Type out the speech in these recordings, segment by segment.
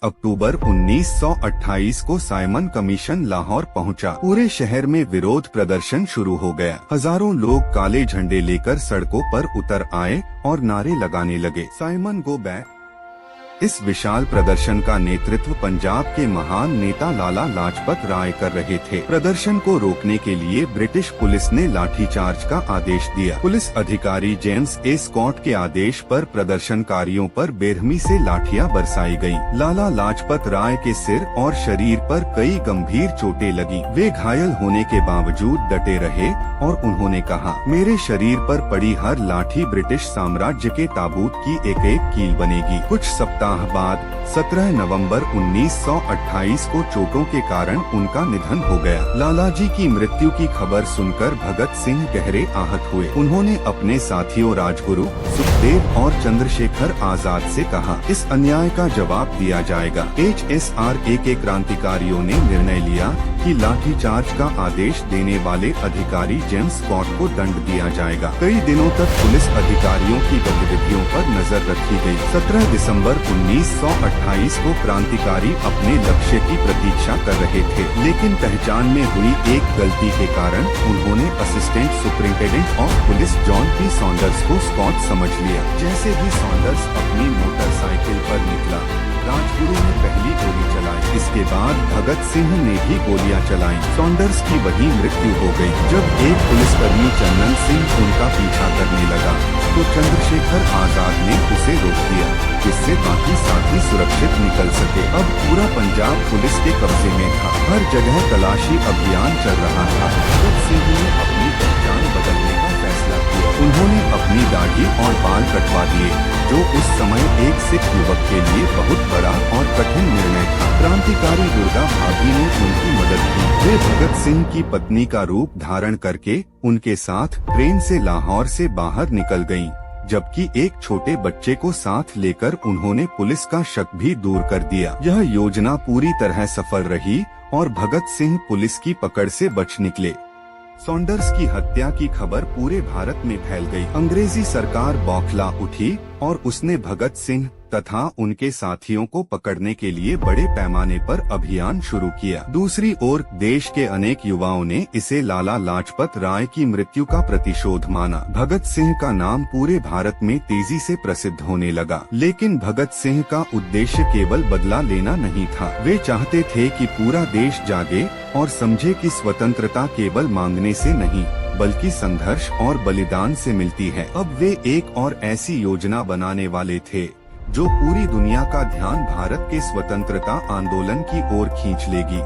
अक्टूबर 1928 को Simon commission Lahore पहुंचा। पूरे शहर में विरोध प्रदर्शन शुरू हो गया। हजारों लोग काले झंडे लेकर सड़कों पर उतर आए और नारे लगाने लगे, साइमन गो बैक। इस विशाल प्रदर्शन का नेतृत्व पंजाब के महान नेता लाला लाजपत राय कर रहे थे। प्रदर्शन को रोकने के लिए ब्रिटिश पुलिस ने लाठीचार्ज का आदेश दिया। पुलिस अधिकारी जेम्स ए स्कॉट के आदेश पर प्रदर्शनकारियों पर बेरहमी से लाठियां बरसाई गईं। लाला लाजपत राय के सिर और शरीर पर कई गंभीर चोटें लगी। वे घायल होने के बावजूद डटे रहे और उन्होंने कहा, मेरे शरीर पर पड़ी हर लाठी ब्रिटिश साम्राज्य के ताबूत की एक एक कील बनेगी। कुछ सप्ताह बाद 17 नवंबर 1928 को चोटों के कारण उनका निधन हो गया। लाला जी की मृत्यु की खबर सुनकर भगत सिंह गहरे आहत हुए। उन्होंने अपने साथियों राजगुरु, सुखदेव और चंद्रशेखर आजाद से कहा, इस अन्याय का जवाब दिया जाएगा। HSRA के क्रांतिकारियों ने निर्णय लिया कि लाठीचार्ज का आदेश देने वाले अधिकारी जेम्स स्कॉट को दंड दिया जाएगा। कई दिनों तक पुलिस अधिकारियों की गतिविधियों पर नजर रखी गई। 17 दिसंबर 1928 को क्रांतिकारी अपने लक्ष्य की प्रतीक्षा कर रहे थे, लेकिन पहचान में हुई एक गलती के कारण उन्होंने assistant superintendent of police John P Saunders को स्कॉट समझ लिया। जैसे ही सॉन्डर्स अपनी मोटरसाइकिल पर निकला, राजगुरु ने पहली गोली चलाई। इसके बाद भगत सिंह ने भी गोलियां चलाईं। सॉन्डर्स की वही मृत्यु हो गई। जब एक पुलिसकर्मी चंदन सिंह उनका पीछा करने लगा तो चंद्रशेखर आजाद ने उसे रोक दिया, जिससे बाकी साथी सुरक्षित निकल सके। अब पूरा पंजाब पुलिस के कब्जे में था। हर जगह तलाशी अभियान चल रहा था। भगत सिंह ने अपनी पहचान बदलने का फैसला किया। उन्होंने अपनी दाढ़ी और बाल कटवा दिए, जो उस समय एक सिख युवक के लिए बहुत बड़ा और कठिन निर्णय था। क्रांतिकारी दुर्गा भाभी ने उनकी मदद की। वे भगत सिंह की पत्नी का रूप धारण करके उनके साथ ट्रेन से लाहौर से बाहर निकल गईं, जबकि एक छोटे बच्चे को साथ लेकर उन्होंने पुलिस का शक भी दूर कर दिया। यह योजना पूरी तरह सफल रही और भगत सिंह पुलिस की पकड़ से बच निकले। सॉन्डर्स की हत्या की खबर पूरे भारत में फैल गई। अंग्रेजी सरकार बौखला उठी और उसने भगत सिंह तथा उनके साथियों को पकड़ने के लिए बड़े पैमाने पर अभियान शुरू किया। दूसरी ओर देश के अनेक युवाओं ने इसे लाला लाजपत राय की मृत्यु का प्रतिशोध माना। भगत सिंह का नाम पूरे भारत में तेजी से प्रसिद्ध होने लगा, लेकिन भगत सिंह का उद्देश्य केवल बदला लेना नहीं था। वे चाहते थे कि पूरा देश जागे और समझे कि स्वतंत्रता केवल मांगने से नहीं, बल्कि संघर्ष और बलिदान से मिलती है। अब वे एक और ऐसी योजना बनाने वाले थे जो पूरी दुनिया का ध्यान भारत के स्वतंत्रता आंदोलन की ओर खींच लेगी।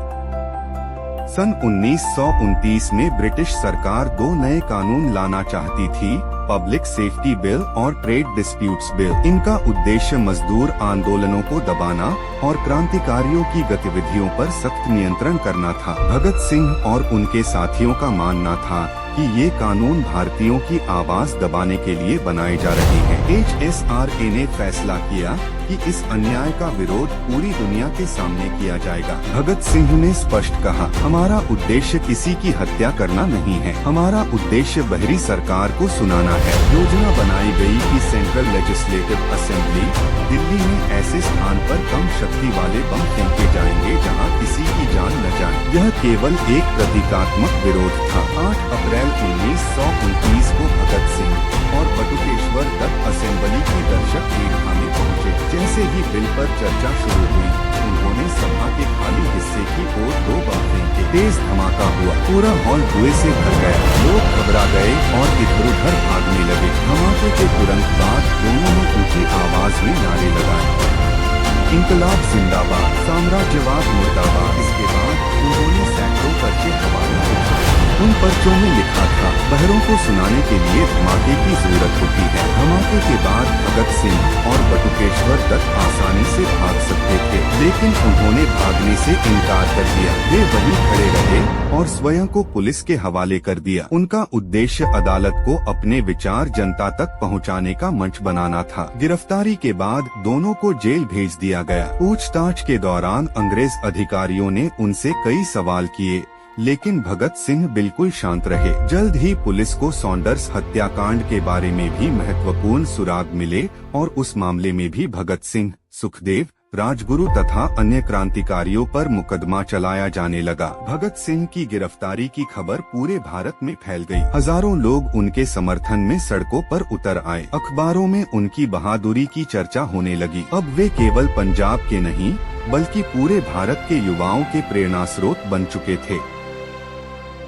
सन 1929 में ब्रिटिश सरकार दो नए कानून लाना चाहती थी, पब्लिक सेफ्टी बिल और ट्रेड डिस्प्यूट्स बिल। इनका उद्देश्य मजदूर आंदोलनों को दबाना और क्रांतिकारियों की गतिविधियों पर सख्त नियंत्रण करना था। भगत सिंह और उनके साथियों का मानना था कि ये कानून भारतीयों की आवाज दबाने के लिए बनाए जा रहे हैं। HSRA ने फैसला किया कि इस अन्याय का विरोध पूरी दुनिया के सामने किया जाएगा। भगत सिंह ने स्पष्ट कहा, हमारा उद्देश्य किसी की हत्या करना नहीं है, हमारा उद्देश्य बहरी सरकार को सुनाना है। योजना बनाई गई कि सेंट्रल लेजिस्लेटिव असेंबली दिल्ली में ऐसे स्थान पर कम शक्ति वाले बम फेंके जाएंगे जहां किसी की जान न जाए। यह केवल एक प्रतीकात्मक विरोध था। 8 अप्रैल 1929 को भगत सिंह और बटुकेश्वर दत्त असेंबली के दर्शक दीर्घा में पहुँचे। जैसे ही बिल पर चर्चा शुरू हुई, उन्होंने सभा के खाली हिस्से की ओर 2 बम फेंके। तेज धमाका हुआ, पूरा हॉल धुएं से भर गया। लोग घबरा गए और इधर उधर भागने लगे। धमाके के तुरंत बाद दोनों ने ऊंची आवाज में नारे लगाए, इंकलाब जिंदाबाद, साम्राज्यवाद मुर्दाबाद। इसके बाद उन्होंने सैकड़ों पर्चे हवा में उछाले। उन पर्चों में लिखा था, बहरों को सुनाने के लिए धमाके की जरूरत होती है। धमाके के बाद भगत सिंह और बटुकेश्वर दत्त आसानी से भाग सकते थे, लेकिन उन्होंने भागने से इनकार कर दिया। वे वहीं खड़े रहे और स्वयं को पुलिस के हवाले कर दिया। उनका उद्देश्य अदालत को अपने विचार जनता तक पहुंचाने का मंच बनाना था। गिरफ्तारी के बाद दोनों को जेल भेज दिया गया। पूछताछ के दौरान अंग्रेज अधिकारियों ने उनसे कई सवाल किए, लेकिन भगत सिंह बिल्कुल शांत रहे। जल्द ही पुलिस को सॉन्डर्स हत्याकांड के बारे में भी महत्वपूर्ण सुराग मिले और उस मामले में भी भगत सिंह, सुखदेव राजगुरु तथा अन्य क्रांतिकारियों पर मुकदमा चलाया जाने लगा। भगत सिंह की गिरफ्तारी की खबर पूरे भारत में फैल गई। हजारों लोग उनके समर्थन में सड़कों पर उतर आए। अखबारों में उनकी बहादुरी की चर्चा होने लगी। अब वे केवल पंजाब के नहीं बल्कि पूरे भारत के युवाओं के प्रेरणा स्रोत बन चुके थे।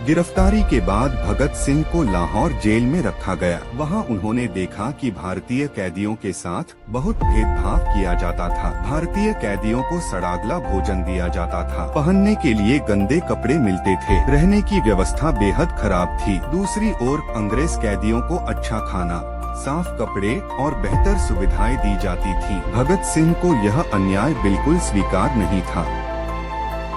गिरफ्तारी के बाद भगत सिंह को लाहौर जेल में रखा गया। वहां उन्होंने देखा कि भारतीय कैदियों के साथ बहुत भेदभाव किया जाता था। भारतीय कैदियों को सड़ागला भोजन दिया जाता था। पहनने के लिए गंदे कपड़े मिलते थे। रहने की व्यवस्था बेहद खराब थी। दूसरी ओर अंग्रेज कैदियों को अच्छा खाना, साफ कपड़े और बेहतर सुविधाएं दी जाती थी। भगत सिंह को यह अन्याय बिल्कुल स्वीकार नहीं था।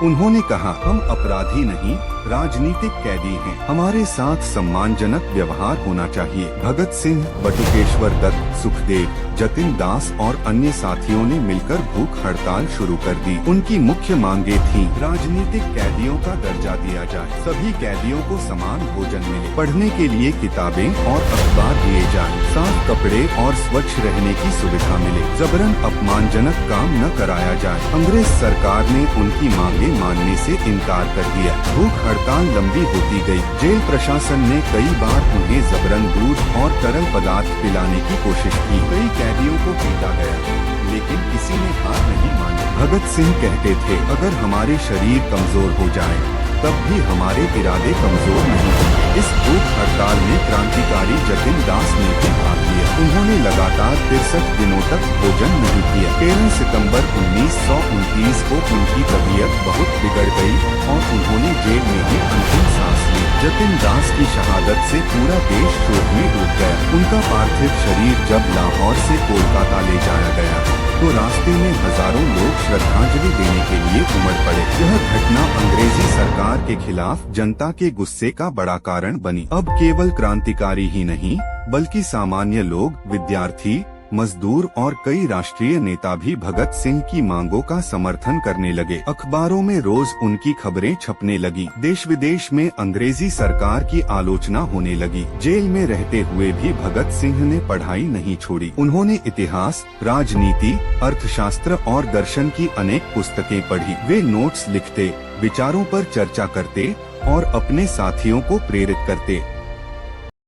उन्होंने कहा, हम अपराधी नहीं, राजनीतिक कैदी हैं। हमारे साथ सम्मानजनक व्यवहार होना चाहिए। भगत सिंह, बटुकेश्वर दत्त, सुखदेव, जतिन दास और अन्य साथियों ने मिलकर भूख हड़ताल शुरू कर दी। उनकी मुख्य मांगे थीं, राजनीतिक कैदियों का दर्जा दिया जाए, सभी कैदियों को समान भोजन मिले, पढ़ने के लिए किताबें और अखबार दिए जाएं, साफ कपड़े और स्वच्छ रहने की सुविधा मिले, जबरन अपमानजनक काम न कराया जाए। अंग्रेज सरकार ने उनकी मांगे मानने से इनकार कर दिया। भूख हड़ताल लंबी होती गई। जेल प्रशासन ने कई बार उन्हें जबरन दूध और तरल पदार्थ पिलाने की कोशिश की। कई कैदियों को पीटा गया, लेकिन किसी ने हार नहीं मानी। भगत सिंह कहते थे, अगर हमारे शरीर कमजोर हो जाए, तब भी हमारे इरादे कमजोर नहीं होंगे। इस भूख हड़ताल में क्रांतिकारी जतिन दास ने भी भाग लिया। उन्होंने लगातार 63 दिनों तक भोजन नहीं किया। 13 सितंबर 1929 को उनकी तबीयत बहुत बिगड़ गई और उन्होंने जेल में ही अंतिम सांस ली। जतिन दास की शहादत से पूरा देश शोक में डूब गया। उनका पार्थिव शरीर जब लाहौर से कोलकाता ले जाया गया तो रास्ते में हजारों लोग श्रद्धांजलि देने के लिए उमड़ पड़े। यह घटना अंग्रेजी सरकार के खिलाफ जनता के गुस्से का बड़ा कारण बनी। अब केवल क्रांतिकारी ही नहीं बल्कि सामान्य लोग, विद्यार्थी, मजदूर और कई राष्ट्रीय नेता भी भगत सिंह की मांगों का समर्थन करने लगे। अखबारों में रोज उनकी खबरें छपने लगी। देश विदेश में अंग्रेजी सरकार की आलोचना होने लगी। जेल में रहते हुए भी भगत सिंह ने पढ़ाई नहीं छोड़ी। उन्होंने इतिहास, राजनीति, अर्थशास्त्र और दर्शन की अनेक पुस्तकें पढ़ी। वे नोट्स लिखते, विचारों पर चर्चा करते और अपने साथियों को प्रेरित करते।